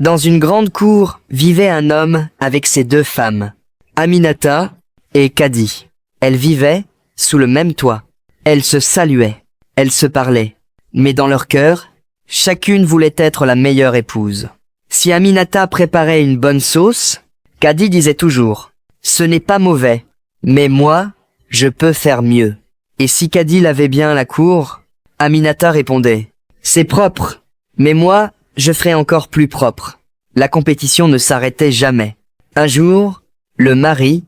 Dans une grande cour vivait un homme avec ses deux femmes, Aminata et Kadi. Elles vivaient sous le même toit. Elles se saluaient, elles se parlaient, mais dans leur cœur, chacune voulait être la meilleure épouse. Si Aminata préparait une bonne sauce, Kadi disait toujours « Ce n'est pas mauvais, mais moi, je peux faire mieux ». Et si Kadi lavait bien la cour, Aminata répondait « C'est propre, mais moi, je ferai encore plus propre ». La compétition ne s'arrêtait jamais. Un jour, le mari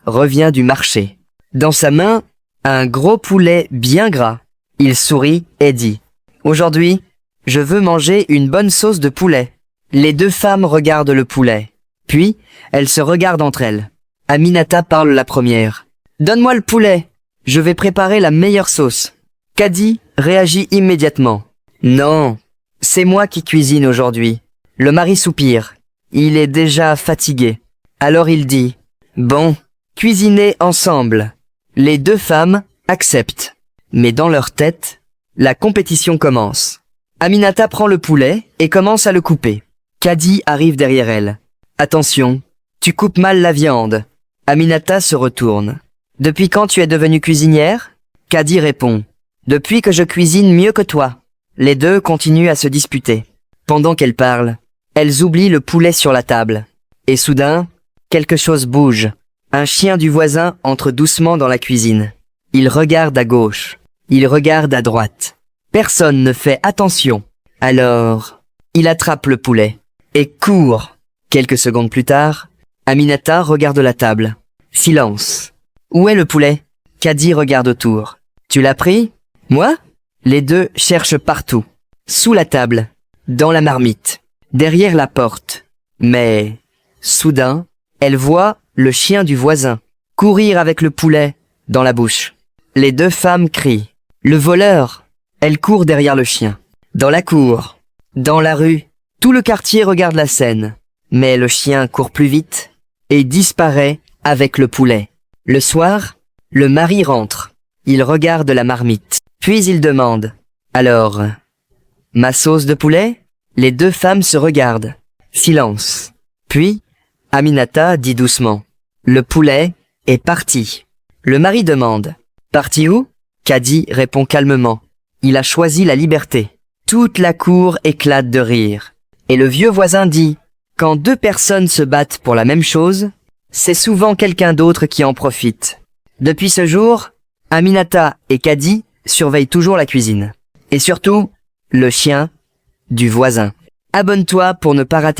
revient du marché. Dans sa main, un gros poulet bien gras. Il sourit et dit « Aujourd'hui, je veux manger une bonne sauce de poulet ». Les deux femmes regardent le poulet. Puis, elles se regardent entre elles. Aminata parle la première. « Donne-moi le poulet, je vais préparer la meilleure sauce ». Kadi réagit immédiatement. « Non, c'est moi qui cuisine aujourd'hui ». Le mari soupire. Il est déjà fatigué. Alors il dit « Bon, cuisinez ensemble ». Les deux femmes acceptent. Mais dans leur tête, la compétition commence. Aminata prend le poulet et commence à le couper. Kadi arrive derrière elle. « Attention, tu coupes mal la viande ». Aminata se retourne. « Depuis quand tu es devenue cuisinière ?» Kadi répond. « Depuis que je cuisine mieux que toi ». Les deux continuent à se disputer. Pendant qu'elles parlent, elles oublient le poulet sur la table. Et soudain, quelque chose bouge. Un chien du voisin entre doucement dans la cuisine. Il regarde à gauche. Il regarde à droite. Personne ne fait attention. Alors, il attrape le poulet et court. Quelques secondes plus tard, Aminata regarde la table. Silence. Où est le poulet? Kadi regarde autour. Tu l'as pris? Moi? Les deux cherchent partout. Sous la table, dans la marmite, derrière la porte. Mais, soudain, elle voit le chien du voisin courir avec le poulet dans la bouche. Les deux femmes crient. Le voleur! Elle court derrière le chien. Dans la cour, dans la rue, tout le quartier regarde la scène. Mais le chien court plus vite et disparaît avec le poulet. Le soir, le mari rentre. Il regarde la marmite. Puis il demande « Alors, ma sauce de poulet ?» Les deux femmes se regardent. Silence. Puis, Aminata dit doucement « Le poulet est parti. » Le mari demande « Parti où ?» Kadi répond calmement « Il a choisi la liberté. » Toute la cour éclate de rire. Et le vieux voisin dit « Quand deux personnes se battent pour la même chose, c'est souvent quelqu'un d'autre qui en profite. » Depuis ce jour, Aminata et Kadi surveillent toujours la cuisine. Et surtout, le chien du voisin. Abonne-toi pour ne pas rater